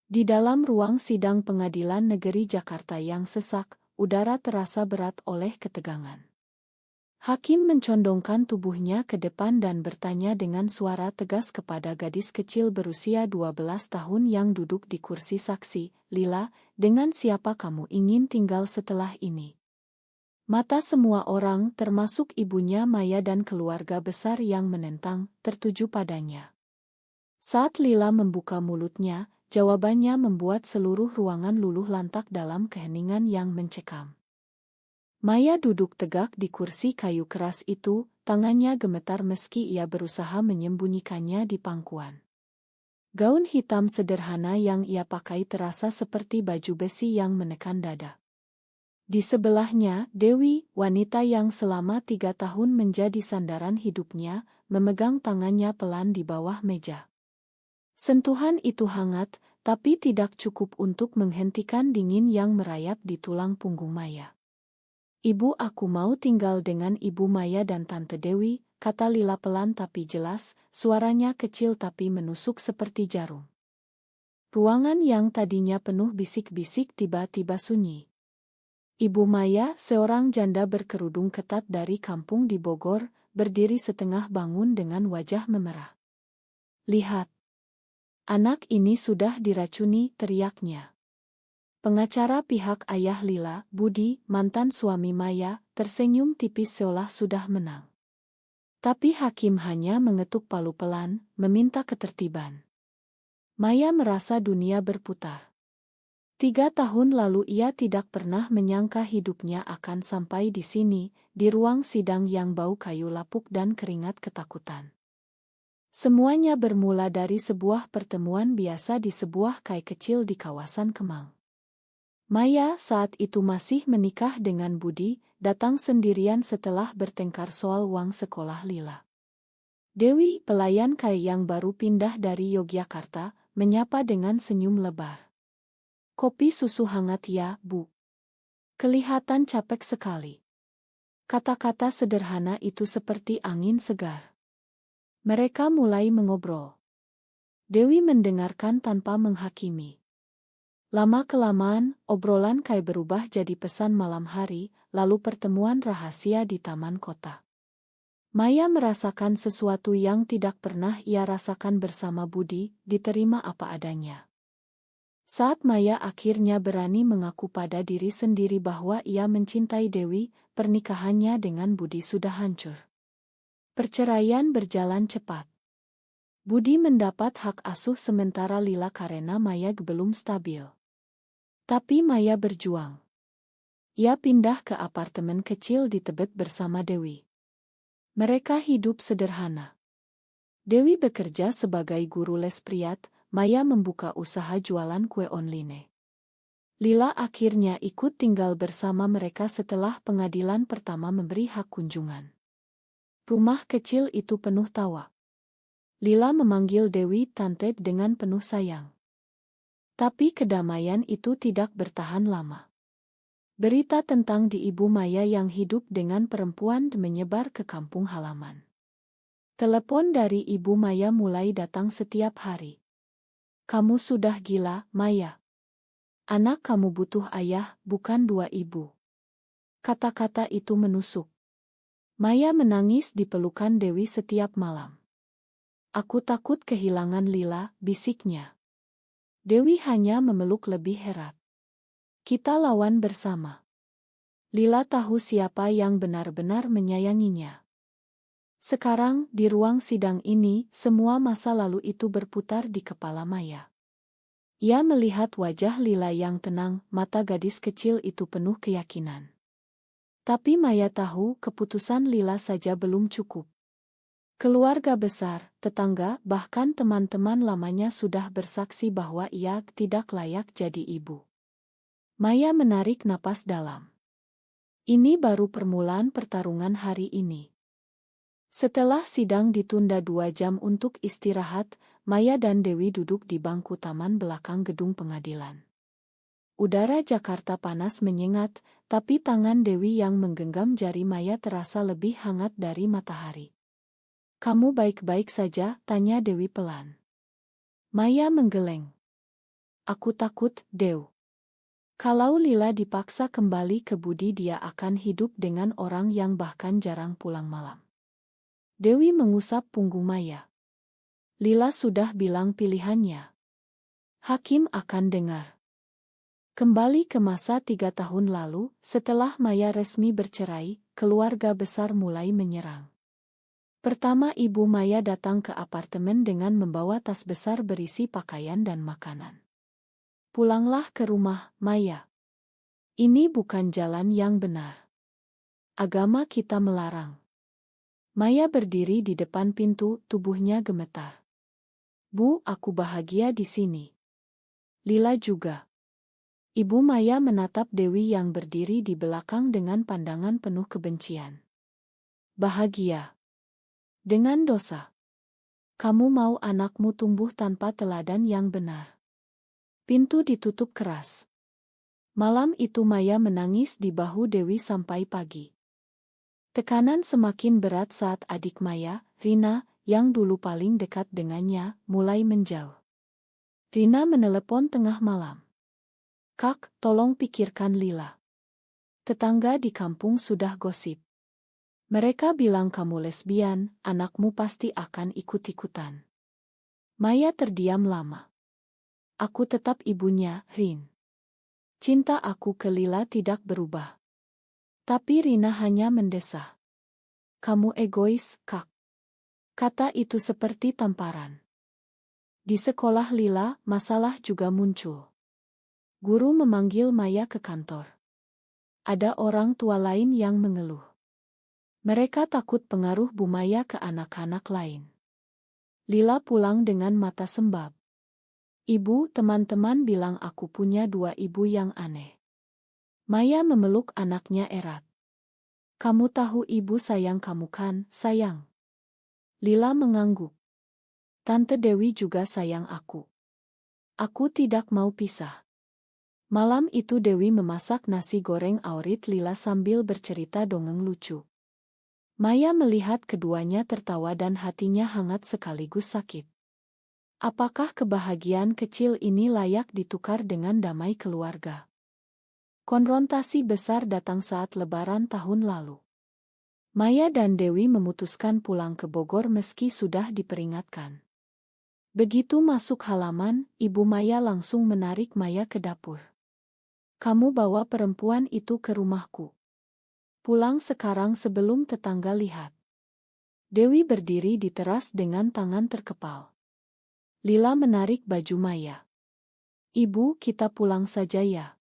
Di dalam ruang sidang Pengadilan Negeri Jakarta yang sesak, udara terasa berat oleh ketegangan. Hakim mencondongkan tubuhnya ke depan dan bertanya dengan suara tegas kepada gadis kecil berusia 12 tahun yang duduk di kursi saksi, "Lila, dengan siapa kamu ingin tinggal setelah ini?" Mata semua orang, termasuk ibunya Maya dan keluarga besar yang menentang, tertuju padanya. Saat Lila membuka mulutnya, jawabannya membuat seluruh ruangan luluh lantak dalam keheningan yang mencekam. Maya duduk tegak di kursi kayu keras itu, tangannya gemetar meski ia berusaha menyembunyikannya di pangkuan. Gaun hitam sederhana yang ia pakai terasa seperti baju besi yang menekan dada. Di sebelahnya, Dewi, wanita yang selama 3 tahun menjadi sandaran hidupnya, memegang tangannya pelan di bawah meja. Sentuhan itu hangat, tapi tidak cukup untuk menghentikan dingin yang merayap di tulang punggung Maya. "Ibu, aku mau tinggal dengan Ibu Maya dan Tante Dewi," kata Lila pelan tapi jelas, suaranya kecil tapi menusuk seperti jarum. Ruangan yang tadinya penuh bisik-bisik tiba-tiba sunyi. Ibu Maya, seorang janda berkerudung ketat dari kampung di Bogor, berdiri setengah bangun dengan wajah memerah. "Lihat. Anak ini sudah diracuni," teriaknya. Pengacara pihak ayah Lila, Budi, mantan suami Maya, tersenyum tipis seolah sudah menang. Tapi hakim hanya mengetuk palu pelan, meminta ketertiban. Maya merasa dunia berputar. 3 tahun lalu ia tidak pernah menyangka hidupnya akan sampai di sini, di ruang sidang yang bau kayu lapuk dan keringat ketakutan. Semuanya bermula dari sebuah pertemuan biasa di sebuah kai kecil di kawasan Kemang. Maya saat itu masih menikah dengan Budi, datang sendirian setelah bertengkar soal uang sekolah Lila. Dewi, pelayan kai yang baru pindah dari Yogyakarta, menyapa dengan senyum lebar. "Kopi susu hangat ya, Bu." Kelihatan capek sekali. Kata-kata sederhana itu seperti angin segar. Mereka mulai mengobrol. Dewi mendengarkan tanpa menghakimi. Lama-kelamaan, obrolan kai berubah jadi pesan malam hari, lalu pertemuan rahasia di taman kota. Maya merasakan sesuatu yang tidak pernah ia rasakan bersama Budi, diterima apa adanya. Saat Maya akhirnya berani mengaku pada diri sendiri bahwa ia mencintai Dewi, pernikahannya dengan Budi sudah hancur. Perceraian berjalan cepat. Budi mendapat hak asuh sementara Lila karena Maya belum stabil. Tapi Maya berjuang. Ia pindah ke apartemen kecil di Tebet bersama Dewi. Mereka hidup sederhana. Dewi bekerja sebagai guru les priat, Maya membuka usaha jualan kue online. Lila akhirnya ikut tinggal bersama mereka setelah pengadilan pertama memberi hak kunjungan. Rumah kecil itu penuh tawa. Lila memanggil Dewi Tante dengan penuh sayang. Tapi kedamaian itu tidak bertahan lama. Berita tentang Ibu Maya yang hidup dengan perempuan menyebar ke kampung halaman. Telepon dari Ibu Maya mulai datang setiap hari. "Kamu sudah gila, Maya. Anak kamu butuh ayah, bukan 2 ibu." Kata-kata itu menusuk. Maya menangis di pelukan Dewi setiap malam. "Aku takut kehilangan Lila," bisiknya. Dewi hanya memeluk lebih erat. "Kita lawan bersama." Lila tahu siapa yang benar-benar menyayanginya. Sekarang, di ruang sidang ini, semua masa lalu itu berputar di kepala Maya. Ia melihat wajah Lila yang tenang, mata gadis kecil itu penuh keyakinan. Tapi Maya tahu keputusan Lila saja belum cukup. Keluarga besar, tetangga, bahkan teman-teman lamanya sudah bersaksi bahwa ia tidak layak jadi ibu. Maya menarik napas dalam. Ini baru permulaan pertarungan hari ini. Setelah sidang ditunda 2 jam untuk istirahat, Maya dan Dewi duduk di bangku taman belakang gedung pengadilan. Udara Jakarta panas menyengat, tapi tangan Dewi yang menggenggam jari Maya terasa lebih hangat dari matahari. "Kamu baik-baik saja?" tanya Dewi pelan. Maya menggeleng. Aku takut, Dew. Kalau Lila dipaksa kembali ke Budi, dia akan hidup dengan orang yang bahkan jarang pulang malam. Dewi mengusap punggung Maya. Lila sudah bilang pilihannya. Hakim akan dengar. Kembali ke masa 3 tahun lalu, setelah Maya resmi bercerai, keluarga besar mulai menyerang. Pertama, ibu Maya datang ke apartemen dengan membawa tas besar berisi pakaian dan makanan. Pulanglah ke rumah, Maya. Ini bukan jalan yang benar. Agama kita melarang. Maya berdiri di depan pintu, tubuhnya gemetar. Bu, aku bahagia di sini. Lila juga. Ibu Maya menatap Dewi yang berdiri di belakang dengan pandangan penuh kebencian. Bahagia. Dengan dosa. Kamu mau anakmu tumbuh tanpa teladan yang benar. Pintu ditutup keras. Malam itu Maya menangis di bahu Dewi sampai pagi. Tekanan semakin berat saat adik Maya, Rina, yang dulu paling dekat dengannya, mulai menjauh. Rina menelepon tengah malam. Kak, tolong pikirkan Lila. Tetangga di kampung sudah gosip. Mereka bilang kamu lesbian, anakmu pasti akan ikut-ikutan. Maya terdiam lama. Aku tetap ibunya, Rin. Cinta aku ke Lila tidak berubah. Tapi Rina hanya mendesah. Kamu egois, Kak. Kata itu seperti tamparan. Di sekolah Lila, masalah juga muncul. Guru memanggil Maya ke kantor. Ada orang tua lain yang mengeluh. Mereka takut pengaruh Bu Maya ke anak-anak lain. Lila pulang dengan mata sembab. Ibu, teman-teman bilang aku punya 2 ibu yang aneh. Maya memeluk anaknya erat. Kamu tahu ibu sayang kamu kan, sayang? Lila mengangguk. Tante Dewi juga sayang aku. Aku tidak mau pisah. Malam itu Dewi memasak nasi goreng awrit Lila sambil bercerita dongeng lucu. Maya melihat keduanya tertawa dan hatinya hangat sekaligus sakit. Apakah kebahagiaan kecil ini layak ditukar dengan damai keluarga? Konfrontasi besar datang saat Lebaran tahun lalu. Maya dan Dewi memutuskan pulang ke Bogor meski sudah diperingatkan. Begitu masuk halaman, Ibu Maya langsung menarik Maya ke dapur. Kamu bawa perempuan itu ke rumahku. Pulang sekarang sebelum tetangga lihat. Dewi berdiri di teras dengan tangan terkepal. Lila menarik baju Maya. Ibu, kita pulang saja ya.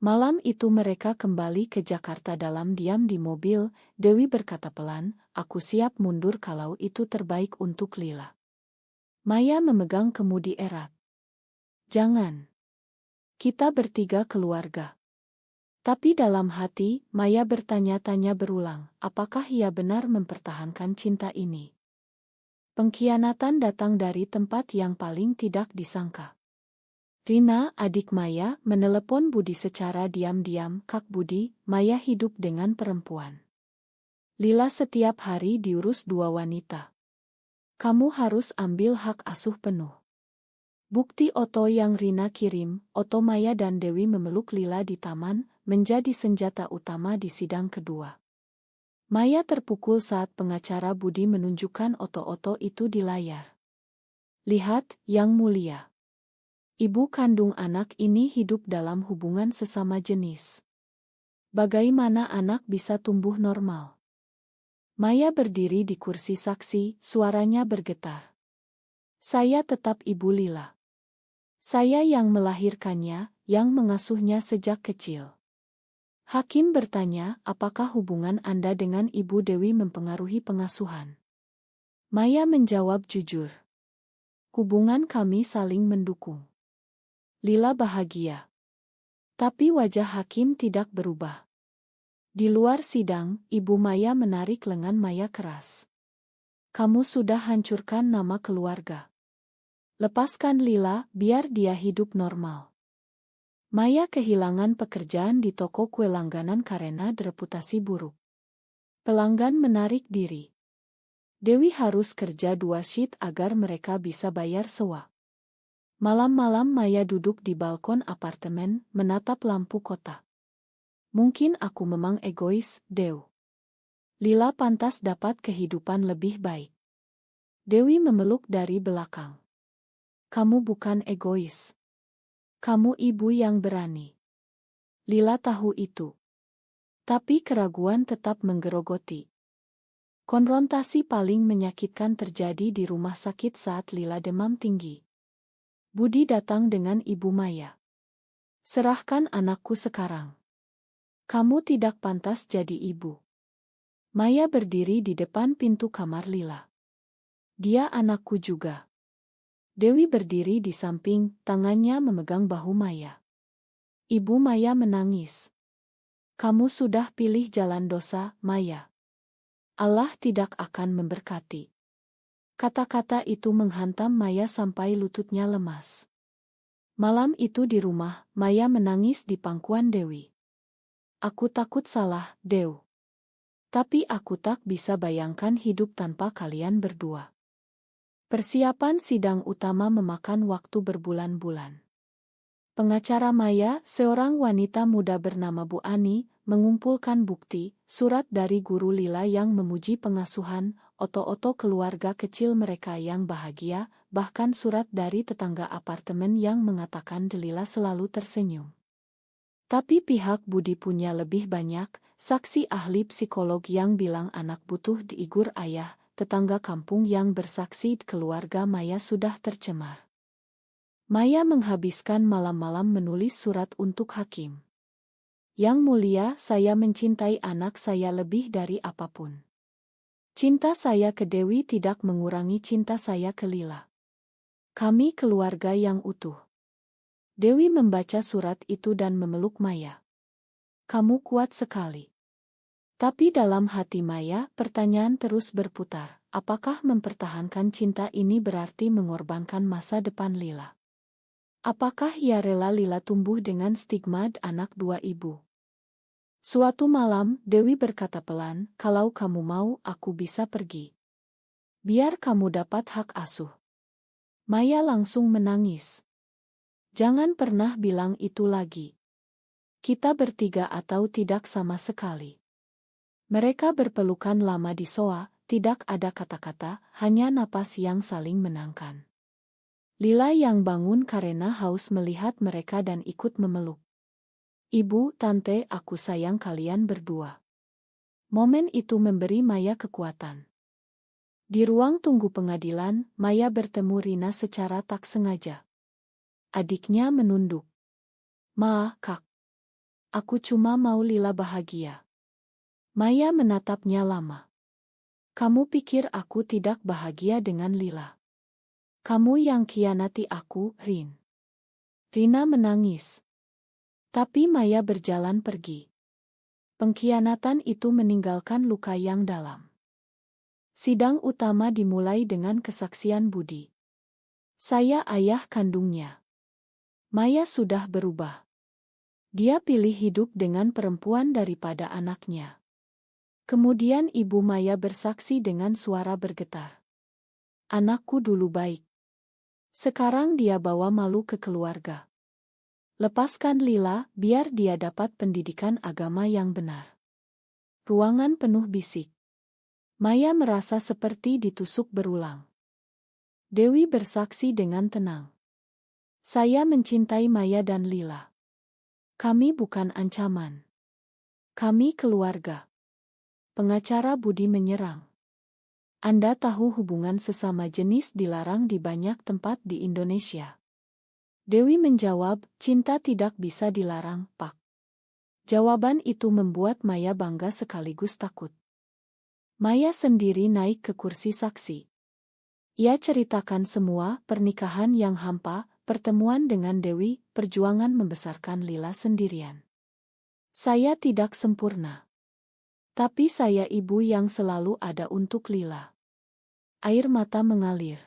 Malam itu mereka kembali ke Jakarta dalam diam di mobil. Dewi berkata pelan, aku siap mundur kalau itu terbaik untuk Lila. Maya memegang kemudi erat. Jangan. Kita bertiga keluarga. Tapi dalam hati, Maya bertanya-tanya berulang, apakah ia benar mempertahankan cinta ini? Pengkhianatan datang dari tempat yang paling tidak disangka. Rina, adik Maya, menelepon Budi secara diam-diam. Kak Budi, Maya hidup dengan perempuan. Lila setiap hari diurus 2 wanita. Kamu harus ambil hak asuh penuh. Bukti foto yang Rina kirim, foto Maya dan Dewi memeluk Lila di taman, menjadi senjata utama di sidang kedua. Maya terpukul saat pengacara Budi menunjukkan foto-foto itu di layar. Lihat, Yang Mulia. Ibu kandung anak ini hidup dalam hubungan sesama jenis. Bagaimana anak bisa tumbuh normal? Maya berdiri di kursi saksi, suaranya bergetar. Saya tetap Ibu Lila. Saya yang melahirkannya, yang mengasuhnya sejak kecil. Hakim bertanya, apakah hubungan Anda dengan Ibu Dewi mempengaruhi pengasuhan? Maya menjawab jujur. Hubungan kami saling mendukung. Lila bahagia. Tapi wajah Hakim tidak berubah. Di luar sidang, Ibu Maya menarik lengan Maya keras. Kamu sudah hancurkan nama keluarga. Lepaskan Lila, biar dia hidup normal. Maya kehilangan pekerjaan di toko kue langganan karena reputasi buruk. Pelanggan menarik diri. Dewi harus kerja 2 shift agar mereka bisa bayar sewa. Malam-malam Maya duduk di balkon apartemen, menatap lampu kota. Mungkin aku memang egois, Dew. Lila pantas dapat kehidupan lebih baik. Dewi memeluk dari belakang. Kamu bukan egois. Kamu ibu yang berani. Lila tahu itu. Tapi keraguan tetap menggerogoti. Konfrontasi paling menyakitkan terjadi di rumah sakit saat Lila demam tinggi. Budi datang dengan Ibu Maya. Serahkan anakku sekarang. Kamu tidak pantas jadi ibu. Maya berdiri di depan pintu kamar Lila. Dia anakku juga. Dewi berdiri di samping, tangannya memegang bahu Maya. Ibu Maya menangis. Kamu sudah pilih jalan dosa, Maya. Allah tidak akan memberkati. Kata-kata itu menghantam Maya sampai lututnya lemas. Malam itu di rumah, Maya menangis di pangkuan Dewi. Aku takut salah, Dew. Tapi aku tak bisa bayangkan hidup tanpa kalian berdua. Persiapan sidang utama memakan waktu berbulan-bulan. Pengacara Maya, seorang wanita muda bernama Bu Ani, mengumpulkan bukti, surat dari guru Lila yang memuji pengasuhan, oto-oto keluarga kecil mereka yang bahagia, bahkan surat dari tetangga apartemen yang mengatakan Lila selalu tersenyum. Tapi pihak Budi punya lebih banyak, saksi ahli psikolog yang bilang anak butuh diigur ayah, tetangga kampung yang bersaksi keluarga Maya sudah tercemar. Maya menghabiskan malam-malam menulis surat untuk hakim. Yang mulia, saya mencintai anak saya lebih dari apapun. Cinta saya ke Dewi tidak mengurangi cinta saya ke Lila. Kami keluarga yang utuh. Dewi membaca surat itu dan memeluk Maya. Kamu kuat sekali. Tapi dalam hati Maya, pertanyaan terus berputar. Apakah mempertahankan cinta ini berarti mengorbankan masa depan Lila? Apakah ia rela Lila tumbuh dengan stigma anak dua ibu? Suatu malam, Dewi berkata pelan, kalau kamu mau, aku bisa pergi. Biar kamu dapat hak asuh. Maya langsung menangis. Jangan pernah bilang itu lagi. Kita bertiga atau tidak sama sekali. Mereka berpelukan lama di soa, tidak ada kata-kata, hanya napas yang saling menangkan. Lila yang bangun karena haus melihat mereka dan ikut memeluk. Ibu, tante, aku sayang kalian berdua. Momen itu memberi Maya kekuatan. Di ruang tunggu pengadilan, Maya bertemu Rina secara tak sengaja. Adiknya menunduk. Ma, Kak. Aku cuma mau Lila bahagia. Maya menatapnya lama. Kamu pikir aku tidak bahagia dengan Lila? Kamu yang khianati aku, Rin. Rina menangis. Tapi Maya berjalan pergi. Pengkhianatan itu meninggalkan luka yang dalam. Sidang utama dimulai dengan kesaksian Budi. Saya ayah kandungnya. Maya sudah berubah. Dia pilih hidup dengan perempuan daripada anaknya. Kemudian ibu Maya bersaksi dengan suara bergetar. Anakku dulu baik. Sekarang dia bawa malu ke keluarga. Lepaskan Lila, biar dia dapat pendidikan agama yang benar. Ruangan penuh bisik. Maya merasa seperti ditusuk berulang. Dewi bersaksi dengan tenang. Saya mencintai Maya dan Lila. Kami bukan ancaman. Kami keluarga. Pengacara Budi menyerang. Anda tahu hubungan sesama jenis dilarang di banyak tempat di Indonesia. Dewi menjawab, cinta tidak bisa dilarang, Pak. Jawaban itu membuat Maya bangga sekaligus takut. Maya sendiri naik ke kursi saksi. Ia ceritakan semua, pernikahan yang hampa, pertemuan dengan Dewi, perjuangan membesarkan Lila sendirian. Saya tidak sempurna. Tapi saya ibu yang selalu ada untuk Lila. Air mata mengalir.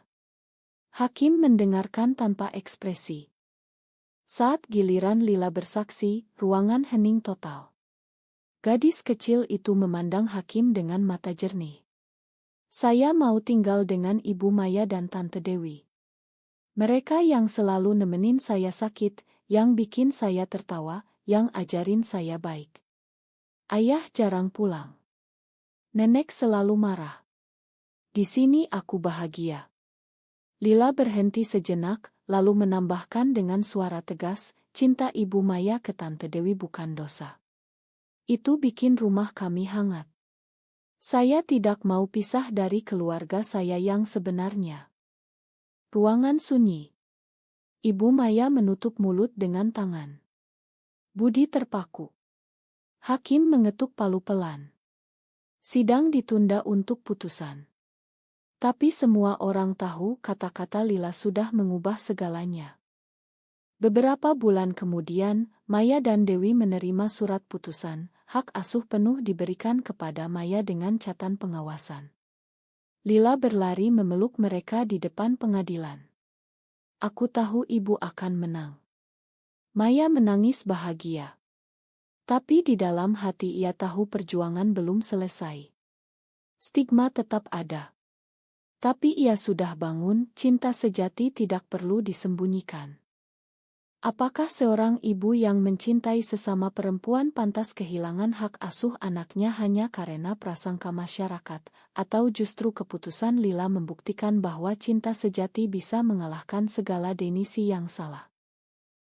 Hakim mendengarkan tanpa ekspresi. Saat giliran Lila bersaksi, ruangan hening total. Gadis kecil itu memandang hakim dengan mata jernih. Saya mau tinggal dengan Ibu Maya dan Tante Dewi. Mereka yang selalu nemenin saya sakit, yang bikin saya tertawa, yang ajarin saya baik. Ayah jarang pulang. Nenek selalu marah. Di sini aku bahagia. Lila berhenti sejenak, lalu menambahkan dengan suara tegas, cinta Ibu Maya ke Tante Dewi bukan dosa. Itu bikin rumah kami hangat. Saya tidak mau pisah dari keluarga saya yang sebenarnya. Ruangan sunyi. Ibu Maya menutup mulut dengan tangan. Budi terpaku. Hakim mengetuk palu pelan. Sidang ditunda untuk putusan. Tapi semua orang tahu kata-kata Lila sudah mengubah segalanya. Beberapa bulan kemudian, Maya dan Dewi menerima surat putusan. Hak asuh penuh diberikan kepada Maya dengan catatan pengawasan. Lila berlari memeluk mereka di depan pengadilan. Aku tahu ibu akan menang. Maya menangis bahagia. Tapi di dalam hati ia tahu perjuangan belum selesai. Stigma tetap ada. Tapi ia sudah bangun, cinta sejati tidak perlu disembunyikan. Apakah seorang ibu yang mencintai sesama perempuan pantas kehilangan hak asuh anaknya hanya karena prasangka masyarakat, atau justru keputusan Lila membuktikan bahwa cinta sejati bisa mengalahkan segala definisi yang salah?